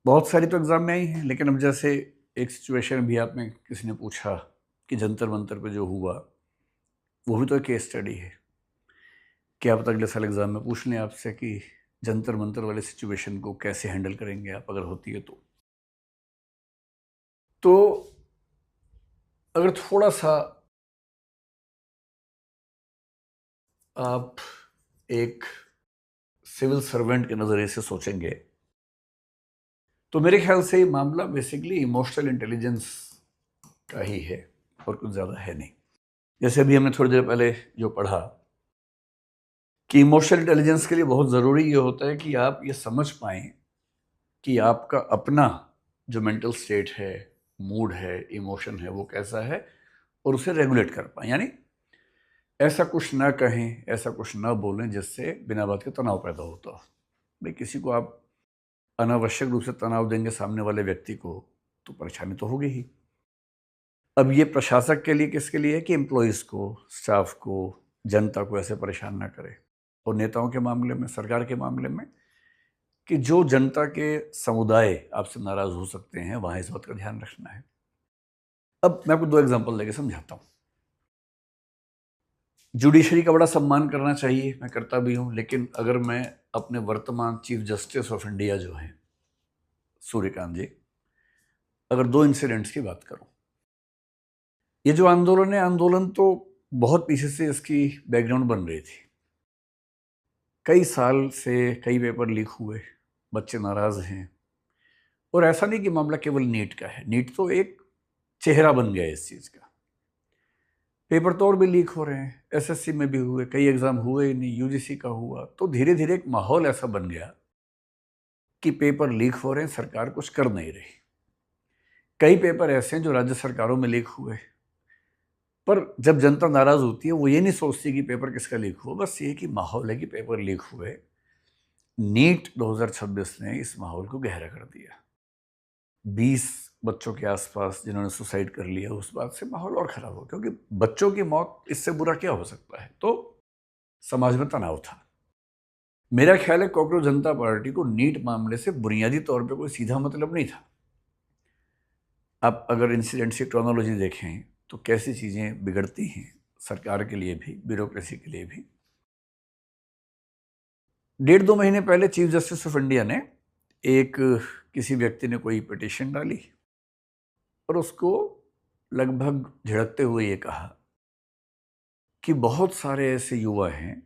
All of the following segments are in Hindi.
बहुत सारी तो एग्ज़ाम में आई हैं, लेकिन अब जैसे एक सिचुएशन भी आप में किसी ने पूछा कि जंतर मंतर पे जो हुआ, वो भी तो एक केस स्टडी है। क्या पता अगले साल एग्ज़ाम में पूछ लें आपसे कि जंतर मंतर वाले सिचुएशन को कैसे हैंडल करेंगे आप, अगर होती है तो। तो अगर थोड़ा-सा आप एक सिविल सर्वेंट के नज़रिए से सोचेंगे, तो मेरे ख्याल से ये मामला बेसिकली इमोशनल इंटेलिजेंस का ही है और कुछ ज़्यादा है नहीं। जैसे अभी हमने थोड़ी देर पहले जो पढ़ा कि इमोशनल इंटेलिजेंस के लिए बहुत ज़रूरी ये होता है कि आप ये समझ पाएँ कि आपका अपना जो मेंटल स्टेट है, मूड है, इमोशन है, वो कैसा है और उसे रेगुलेट कर पाएँ। यानी ऐसा कुछ ना कहें, ऐसा कुछ ना बोलें जिससे बिना बात के तनाव पैदा होता हो। भई किसी को आप अनावश्यक रूप से तनाव देंगे सामने वाले व्यक्ति को, तो परेशानी तो होगी ही। अब ये प्रशासक के लिए किसके लिए है कि एम्प्लॉइज़ को, स्टाफ को, जनता को ऐसे परेशान ना करे। और नेताओं के मामले में, सरकार के मामले में कि जो जनता के समुदाय आपसे नाराज़ हो सकते हैं, वहाँ इस बात का ध्यान रखना है। अब मैं आपको 2 एग्ज़ाम्पल देके समझाता हूँ। जुडिशरी का बड़ा सम्मान करना चाहिए, मैं करता भी हूँ, लेकिन अगर मैं अपने वर्तमान चीफ जस्टिस ऑफ इंडिया जो हैं, सूर्यकांत जी, अगर 2 इंसिडेंट्स की बात करूँ। ये जो आंदोलन है, आंदोलन तो बहुत पीछे से इसकी बैकग्राउंड बन रही थी। कई साल से कई पेपर लीक हुए, बच्चे नाराज़ हैं और ऐसा नहीं कि मामला केवल नीट का है। नीट तो एक चेहरा बन गया है इस चीज़ का। पेपर तो और भी लीक हो रहे हैं, एसएससी में भी हुए, कई एग्ज़ाम हुए ही नहीं, यूजीसी का हुआ। तो धीरे-धीरे एक माहौल ऐसा बन गया कि पेपर लीक हो रहे हैं, सरकार कुछ कर नहीं रही। कई पेपर ऐसे हैं जो राज्य सरकारों में लीक हुए, पर जब जनता नाराज़ होती है, वो ये नहीं सोचती कि पेपर किसका लीक हुआ, बस ये कि माहौल है कि पेपर लीक हुए। नीट 2026 ने इस माहौल को गहरा कर दिया। 20 बच्चों के आसपास जिन्होंने सुसाइड कर लिया, उस बात से माहौल और ख़राब हो गया, क्योंकि बच्चों की मौत इससे बुरा क्या हो सकता है? तो समाज में तनाव था। मेरा ख्याल है कॉकरोच जनता पार्टी को नीट मामले से बुनियादी तौर पे कोई सीधा मतलब नहीं था। आप अगर इंसिडेंट्स की क्रोनोलॉजी देखें, तो कैसी चीज़ें बिगड़ती हैं, सरकार के लिए भी, ब्यूरोक्रेसी के लिए भी। 1.5-2 महीने पहले चीफ जस्टिस ऑफ इंडिया ने एक किसी व्यक्ति ने कोई पिटीशन डाली और उसको लगभग झिड़कते हुए ये कहा कि बहुत सारे ऐसे युवा हैं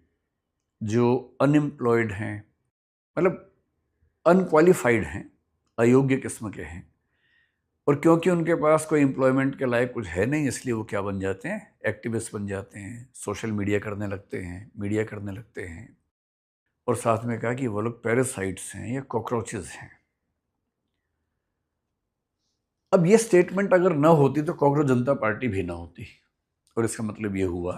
जो अनएम्प्लॉयड हैं, मतलब अनक्वालिफाइड हैं, अयोग्य किस्म के हैं, और क्योंकि उनके पास कोई एम्प्लॉयमेंट के लायक कुछ है नहीं, इसलिए वो क्या बन जाते हैं, एक्टिविस्ट बन जाते हैं, सोशल मीडिया करने लगते हैं, मीडिया करने लगते हैं। और साथ में कहा कि वो लोग पैरासाइट्स हैं या कॉकरोचेस हैं। अब ये स्टेटमेंट अगर ना होती तो कॉकरोच जनता पार्टी भी ना होती। और इसका मतलब ये हुआ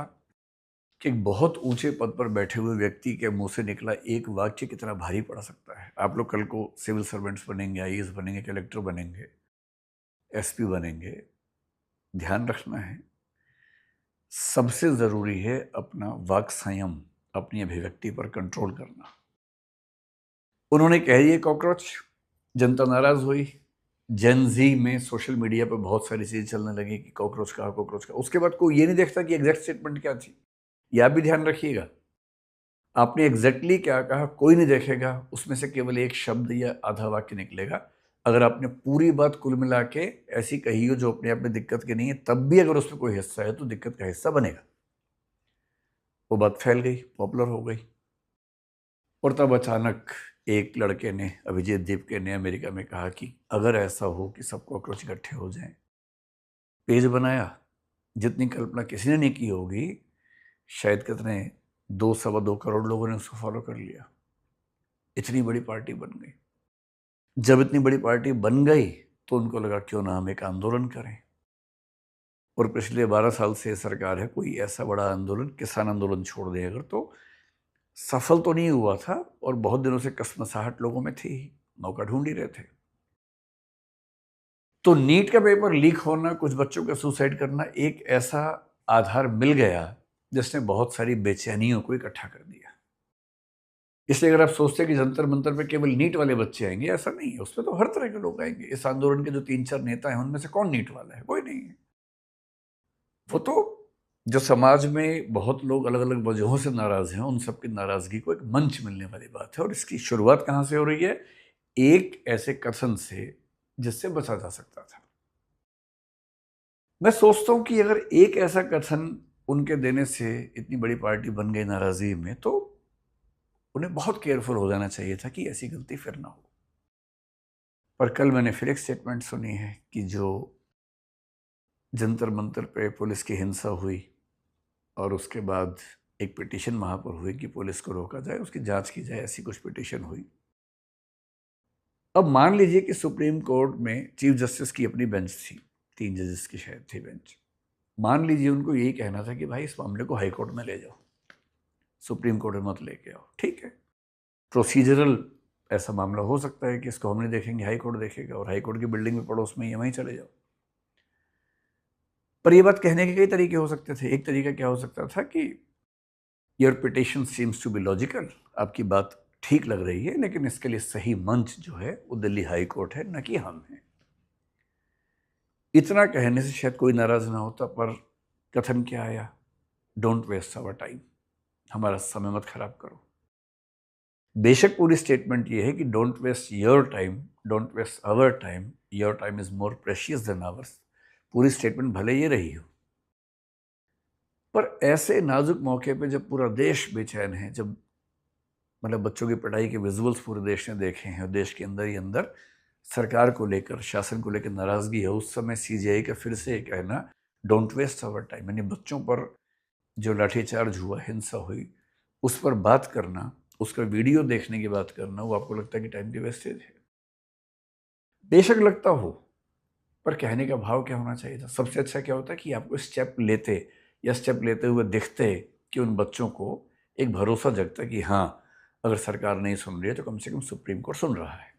कि एक बहुत ऊंचे पद पर बैठे हुए व्यक्ति के मुंह से निकला एक वाक्य कितना भारी पड़ सकता है। आप लोग कल को सिविल सर्वेंट्स बनेंगे, आईएएस बनेंगे, कलेक्टर बनेंगे, एसपी बनेंगे। ध्यान रखना है, सबसे ज़रूरी है अपना वाक संयम, अपनी अभिव्यक्ति पर कंट्रोल करना। उन्होंने कह दिया कॉकरोच, जनता नाराज़ हुई। जेन ज़ी में सोशल मीडिया पे बहुत सारी चीज़ें चलने लगी कि कॉकरोच कहा, कॉकरोच कहा। उसके बाद कोई ये नहीं देखता कि एग्जैक्ट स्टेटमेंट क्या थी। यह आप भी ध्यान रखिएगा, आपने एग्जैक्टली क्या कहा कोई नहीं देखेगा, उसमें से केवल एक शब्द या आधा वाक्य निकलेगा। अगर आपने पूरी बात कुल मिला के ऐसी कही हो जो अपने आप में दिक्कत की नहीं है, तब भी अगर उसमें कोई हिस्सा है तो दिक्कत का हिस्सा बनेगा। वो बात फैल गई, पॉपुलर हो गई। और तब अचानक एक लड़के ने, अभिजीत दीपके ने, अमेरिका में कहा कि अगर ऐसा हो कि सब कॉकरोच इकट्ठे हो जाएं, पेज बनाया, जितनी कल्पना किसी ने नहीं की होगी, शायद कितने 2-2.25 करोड़ लोगों ने उसको फॉलो कर लिया। इतनी बड़ी पार्टी बन गई। जब इतनी बड़ी पार्टी बन गई तो उनको लगा क्यों ना हम एक आंदोलन करें। और पिछले 12 साल से सरकार है, कोई ऐसा बड़ा आंदोलन, किसान आंदोलन छोड़ दे अगर, तो सफल तो नहीं हुआ था और बहुत दिनों से कसमसाहट लोगों में थी, मौका ढूंढ ही रहे थे। तो नीट का पेपर लीक होना, कुछ बच्चों का सुसाइड करना, एक ऐसा आधार मिल गया जिसने बहुत सारी बेचैनियों को इकट्ठा कर दिया। इसलिए अगर आप सोचते हैं कि जंतर मंतर पे केवल नीट वाले बच्चे आएंगे, ऐसा नहीं है। उसमें तो हर तरह के लोग आएंगे। इस आंदोलन के जो 3-4 नेता हैं उनमें से कौन नीट वाला है? कोई नहीं है। वो तो जो समाज में बहुत लोग अलग अलग वजहों से नाराज हैं, उन सबकी नाराजगी को एक मंच मिलने वाली बात है। और इसकी शुरुआत कहाँ से हो रही है? एक ऐसे कथन से जिससे बचा जा सकता था। मैं सोचता हूं कि अगर एक ऐसा कथन उनके देने से इतनी बड़ी पार्टी बन गई नाराजगी में, तो उन्हें बहुत केयरफुल हो जाना चाहिए था कि ऐसी गलती फिर ना हो। पर कल मैंने फिर एक स्टेटमेंट सुनी है कि जो जंतर मंतर पे पुलिस की हिंसा हुई और उसके बाद एक पिटीशन वहां पर हुई कि पुलिस को रोका जाए, उसकी जांच की जाए, ऐसी कुछ पिटीशन हुई। अब मान लीजिए कि सुप्रीम कोर्ट में चीफ जस्टिस की अपनी बेंच थी, 3 जजेस की शायद थी बेंच। मान लीजिए उनको यही कहना था कि भाई इस मामले को हाई कोर्ट में ले जाओ, सुप्रीम कोर्ट में मत लेके आओ। ठीक है, प्रोसीजरल ऐसा मामला हो सकता है कि इसको हम नहीं देखेंगे, हाई कोर्ट देखेगा, और हाई कोर्ट की बिल्डिंग में पड़ोस में ही वहीं चले जाओ। पर ये बात कहने के कई तरीके हो सकते थे। एक तरीका क्या हो सकता था कि your petition seems to be logical, आपकी बात ठीक लग रही है, लेकिन इसके लिए सही मंच जो है वो दिल्ली हाई कोर्ट है, न कि हम हैं। इतना कहने से शायद कोई नाराज ना होता, पर कथन क्या आया? डोंट वेस्ट आवर टाइम, हमारा समय मत खराब करो। बेशक पूरी स्टेटमेंट ये है कि don't waste your time, don't waste our time, your time is more precious than ours. पूरी स्टेटमेंट भले ये रही हो, पर ऐसे नाजुक मौके पे जब पूरा देश बेचैन है, जब मतलब बच्चों की पढ़ाई के विजुअल्स पूरे देश ने देखे हैं और देश के अंदर ही अंदर सरकार को लेकर, शासन को लेकर नाराजगी है, उस समय सीजीआई का फिर से कहना डोंट वेस्ट आवर टाइम, यानी बच्चों पर जो लाठीचार्ज हुआ, हिंसा हुई, उस पर बात करना, उसका वीडियो देखने की बात करना, वो आपको लगता है कि टाइम की वेस्टेज है? बेशक लगता हो, पर कहने का भाव क्या होना चाहिए था? सबसे अच्छा क्या होता है कि आपको स्टेप लेते या स्टेप लेते हुए दिखते कि उन बच्चों को एक भरोसा जगता कि हाँ, अगर सरकार नहीं सुन रही है तो कम से कम सुप्रीम कोर्ट सुन रहा है।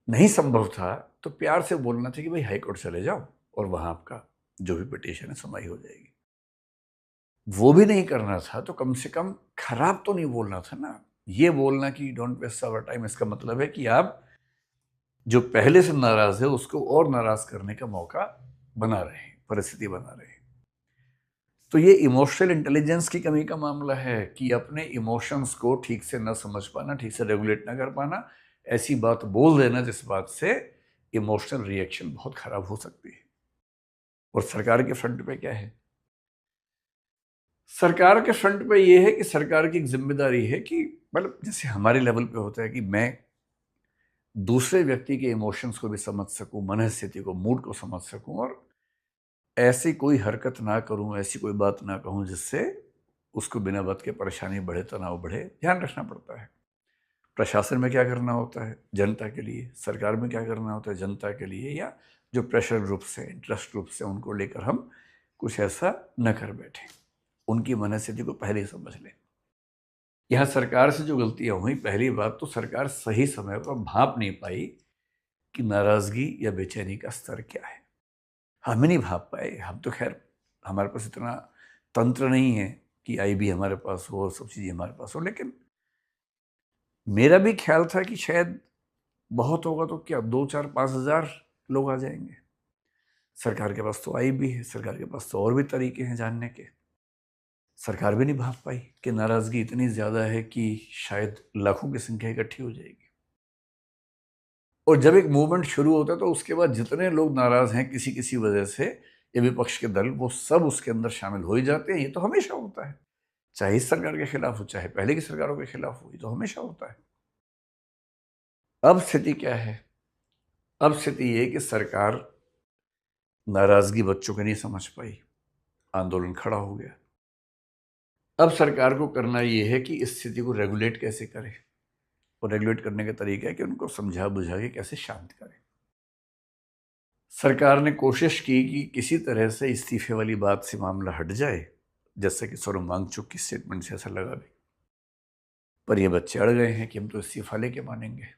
नहीं संभव था तो प्यार से बोलना था कि भाई हाई कोर्ट चले जाओ और वहां आपका जो भी पिटीशन है सुनवाई हो जाएगी। वो भी नहीं करना था तो कम से कम खराब तो नहीं बोलना था ना। ये बोलना कि डोंट वेस्ट आवर टाइम, इसका मतलब है कि आप जो पहले से नाराज है उसको और नाराज करने का मौका बना रहे हैं, परिस्थिति बना रहे हैं। तो ये इमोशनल इंटेलिजेंस की कमी का मामला है कि अपने इमोशंस को ठीक से न समझ पाना, ठीक से रेगुलेट ना कर पाना, ऐसी बात बोल देना जिस बात से इमोशनल रिएक्शन बहुत खराब हो सकती है। और सरकार के फ्रंट पे क्या है? सरकार के फ्रंट पे ये है कि सरकार की एक जिम्मेदारी है कि मतलब जैसे हमारे लेवल पे होता है कि मैं दूसरे व्यक्ति के इमोशंस को भी समझ सकूं, मनस्थिति को, मूड को समझ सकूं, और ऐसी कोई हरकत ना करूं, ऐसी कोई बात ना कहूं जिससे उसको बिना बात के परेशानी बढ़े, तनाव बढ़े। ध्यान रखना पड़ता है। प्रशासन में क्या करना होता है? जनता के लिए। सरकार में क्या करना होता है? जनता के लिए। या जो प्रेशर ग्रुप्स हैं, इंटरेस्ट ग्रुप्स हैं, उनको लेकर हम कुछ ऐसा न कर बैठे, उनकी मनस्थिति को पहले ही समझ लें। यहाँ सरकार से जो गलतियां हुई, पहली बात तो सरकार सही समय पर भांप नहीं पाई कि नाराजगी या बेचैनी का स्तर क्या है। हम ही नहीं भांप पाए। हम तो खैर, हमारे पास इतना तंत्र नहीं है कि आईबी हमारे पास हो और सब चीज़ें हमारे पास हो, लेकिन मेरा भी ख्याल था कि शायद बहुत होगा तो क्या 2-4-5 हज़ार लोग आ जाएंगे। सरकार के पास तो आईबी है, सरकार के पास तो और भी तरीके हैं जानने के। सरकार भी नहीं भांप पाई कि नाराजगी इतनी ज्यादा है कि शायद लाखों की संख्या इकट्ठी हो जाएगी। और जब एक मूवमेंट शुरू होता है तो उसके बाद जितने लोग नाराज हैं किसी किसी वजह से, ये विपक्ष के दल, वो सब उसके अंदर शामिल हो ही जाते हैं। ये तो हमेशा होता है, चाहे इस सरकार के खिलाफ हो, चाहे पहले की सरकारों के खिलाफ हो, ये तो हमेशा होता है। अब स्थिति क्या है? अब स्थिति ये कि सरकार नाराजगी बच्चों की नहीं समझ पाई, आंदोलन खड़ा हो गया। अब सरकार को करना ये है कि इस स्थिति को रेगुलेट कैसे करे, और रेगुलेट करने का तरीका है कि उनको समझा बुझा के कैसे शांत करें। सरकार ने कोशिश की कि किसी तरह से इस्तीफे वाली बात से मामला हट जाए, जैसे कि सोनम वांगचुक की स्टेटमेंट से ऐसा लगा भी। पर ये बच्चे अड़ गए हैं कि हम तो इस्तीफा लेके मानेंगे।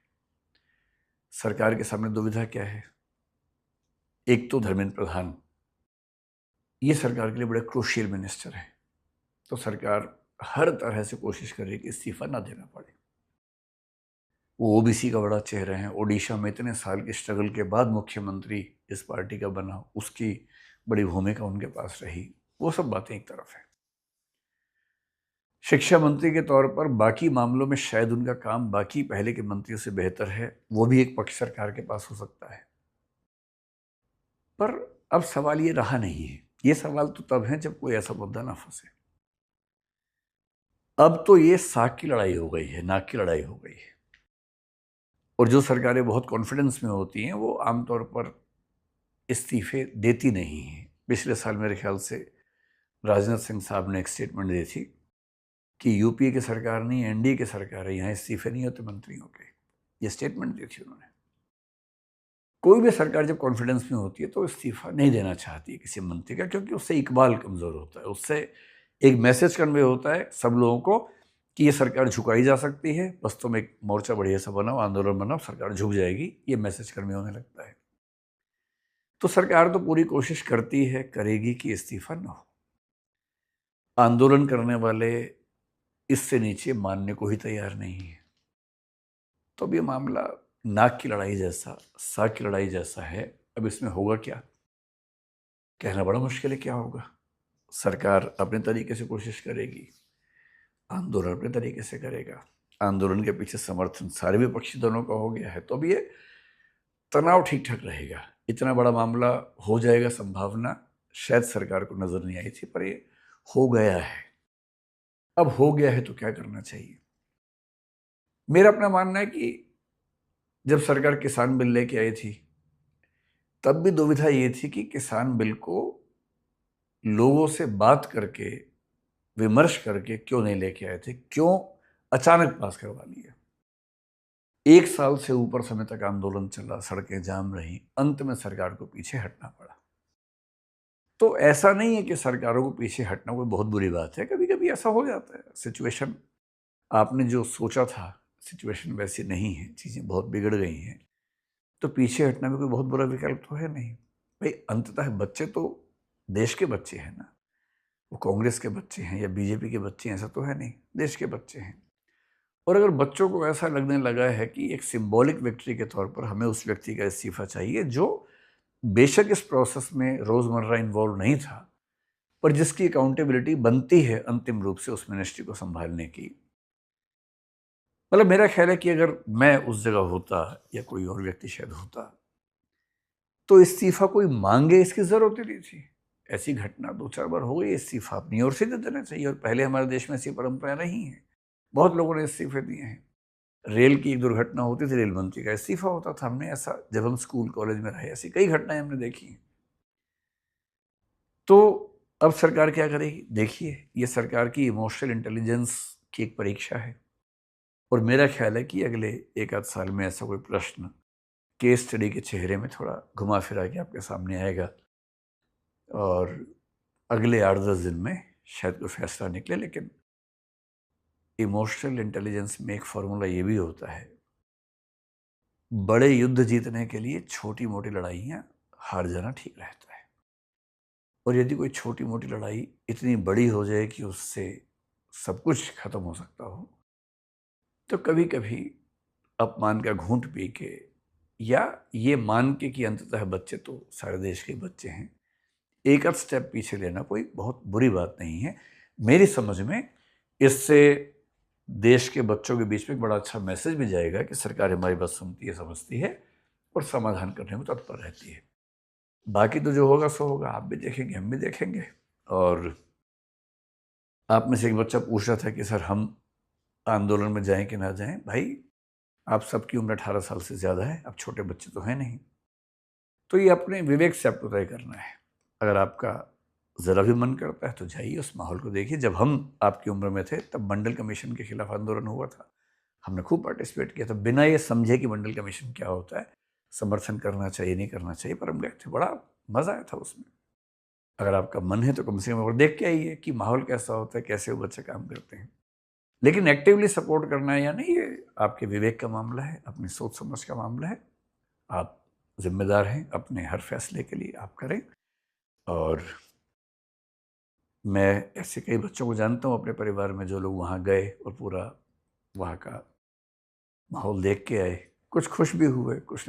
सरकार के सामने दुविधा क्या है? एक तो धर्मेंद्र प्रधान, ये सरकार के लिए बड़े क्रूशियल मिनिस्टर हैं, तो सरकार हर तरह से कोशिश कर रही है कि इस्तीफा ना देना पड़े। वो ओबीसी का बड़ा चेहरा है, ओडिशा में इतने साल के स्ट्रगल के बाद मुख्यमंत्री इस पार्टी का बना, उसकी बड़ी भूमिका उनके पास रही। वो सब बातें एक तरफ है। शिक्षा मंत्री के तौर पर बाकी मामलों में शायद उनका काम बाकी पहले के मंत्रियों से बेहतर है, वो भी एक पक्ष सरकार के पास हो सकता है। पर अब सवाल ये रहा नहीं है। ये सवाल तो तब है जब कोई ऐसा मुद्दा ना फंसे। अब तो ये साख की लड़ाई हो गई है, नाक की लड़ाई हो गई है। और जो सरकारें बहुत कॉन्फिडेंस में होती हैं वो आमतौर पर इस्तीफे देती नहीं हैं। पिछले साल मेरे ख्याल से राजनाथ सिंह साहब ने एक स्टेटमेंट दी थी कि यूपीए की सरकार नहीं, एनडीए की सरकार है, यहाँ इस्तीफे नहीं होते मंत्रियों के। ये स्टेटमेंट दी थी उन्होंने। कोई भी सरकार जब कॉन्फिडेंस में होती है तो इस्तीफा नहीं देना चाहती है किसी मंत्री का, क्योंकि उससे इकबाल कमज़ोर होता है, उससे एक मैसेज कन्वे होता है सब लोगों को कि ये सरकार झुकाई जा सकती है, बस तुम एक मोर्चा बढ़िया सा बनाओ, आंदोलन बनाओ, सरकार झुक जाएगी, ये मैसेज कन्वे होने लगता है। तो सरकार तो पूरी कोशिश करती है, करेगी कि इस्तीफा न हो। आंदोलन करने वाले इससे नीचे मानने को ही तैयार नहीं है। तो अब ये मामला नाक की लड़ाई जैसा, साग की लड़ाई जैसा है। अब इसमें होगा क्या, कहना बड़ा मुश्किल है क्या होगा। सरकार अपने तरीके से कोशिश करेगी, आंदोलन अपने तरीके से करेगा। आंदोलन के पीछे समर्थन सारे विपक्षी दोनों का हो गया है, तो अब ये तनाव ठीक ठाक रहेगा। इतना बड़ा मामला हो जाएगा, संभावना शायद सरकार को नजर नहीं आई थी, पर ये हो गया है। अब हो गया है तो क्या करना चाहिए। मेरा अपना मानना है कि जब सरकार किसान बिल लेके आई थी तब भी दुविधा ये थी कि किसान बिल को लोगों से बात करके, विमर्श करके क्यों नहीं लेके आए थे, क्यों अचानक पास करवा लिया। 1 साल से ऊपर समय तक आंदोलन चला, सड़कें जाम रही, अंत में सरकार को पीछे हटना पड़ा। तो ऐसा नहीं है कि सरकारों को पीछे हटना कोई बहुत बुरी बात है, कभी कभी ऐसा हो जाता है। सिचुएशन, आपने जो सोचा था सिचुएशन वैसी नहीं है, चीज़ें बहुत बिगड़ गई हैं, तो पीछे हटना भी कोई बहुत बुरा विकल्प तो है नहीं। भाई अंततः बच्चे तो देश के बच्चे हैं ना, वो कांग्रेस के बच्चे हैं या बीजेपी के बच्चे हैं ऐसा तो है नहीं, देश के बच्चे हैं। और अगर बच्चों को ऐसा लगने लगा है कि एक सिंबॉलिक विक्ट्री के तौर पर हमें उस व्यक्ति का इस्तीफा चाहिए जो बेशक इस प्रोसेस में रोजमर्रा इन्वॉल्व नहीं था, पर जिसकी अकाउंटेबिलिटी बनती है अंतिम रूप से उस मिनिस्ट्री को संभालने की। मतलब मेरा ख्याल है कि अगर मैं उस जगह होता या कोई और व्यक्ति शायद होता तो इस्तीफा कोई मांगे इसकी जरूरत ही नहीं थी। ऐसी घटना 2-4 बार हो गई, इस्तीफा अपनी ओर से दे देना चाहिए। और पहले हमारे देश में ऐसी परंपरा नहीं है, बहुत लोगों ने इस्तीफे दिए हैं। रेल की एक दुर्घटना होती थी, रेल मंत्री का इस्तीफा होता था। हमने ऐसा, जब हम स्कूल कॉलेज में रहे, ऐसी कई घटनाएं हमने देखी हैं। तो अब सरकार क्या करेगी, देखिए ये सरकार की इमोशनल इंटेलिजेंस की एक परीक्षा है। और मेरा ख्याल है कि अगले 1 आध साल में ऐसा कोई प्रश्न केस स्टडी के चेहरे में थोड़ा घुमा फिरा के आपके सामने आएगा और अगले 8-10 दिन में शायद कोई फैसला निकले। लेकिन इमोशनल इंटेलिजेंस में एक फॉर्मूला ये भी होता है, बड़े युद्ध जीतने के लिए छोटी मोटी लड़ाइयाँ हार जाना ठीक रहता है। और यदि कोई छोटी मोटी लड़ाई इतनी बड़ी हो जाए कि उससे सब कुछ खत्म हो सकता हो, तो कभी कभी अपमान का घूंट पी के, या ये मान के कि अंततः बच्चे तो सारे देश के बच्चे हैं, एक आध स्टेप पीछे लेना कोई बहुत बुरी बात नहीं है। मेरी समझ में इससे देश के बच्चों के बीच में एक बड़ा अच्छा मैसेज भी जाएगा कि सरकार हमारी बात सुनती है, समझती है और समाधान करने में तत्पर रहती है। बाकी तो जो होगा सो होगा, आप भी देखेंगे, हम भी देखेंगे। और आप में से एक बच्चा पूछ रहा था कि सर हम आंदोलन में जाएं कि ना जाएं। भाई आप सबकी उम्र 18 साल से ज़्यादा है, अब छोटे बच्चे तो हैं नहीं। तो ये अपने विवेक से आपको तय करना है। अगर आपका ज़रा भी मन करता है तो जाइए, उस माहौल को देखिए। जब हम आपकी उम्र में थे तब मंडल कमीशन के खिलाफ आंदोलन हुआ था, हमने खूब पार्टिसिपेट किया था, बिना ये समझे कि मंडल कमीशन क्या होता है, समर्थन करना चाहिए नहीं करना चाहिए, पर हम गए थे, बड़ा मज़ा आया था उसमें। अगर आपका मन है तो कम से कम और देख के आइए कि माहौल कैसा होता है, कैसे वो बच्चे काम करते हैं। लेकिन एक्टिवली सपोर्ट करना है या नहीं, ये आपके विवेक का मामला है, अपनी सोच समझ का मामला है। आप जिम्मेदार हैं, अपने हर फैसले के लिए आप करें। और मैं ऐसे कई बच्चों को जानता हूँ अपने परिवार में जो लोग वहाँ गए और पूरा वहाँ का माहौल देख के आए। कुछ खुश भी हुए, कुछ नहीं।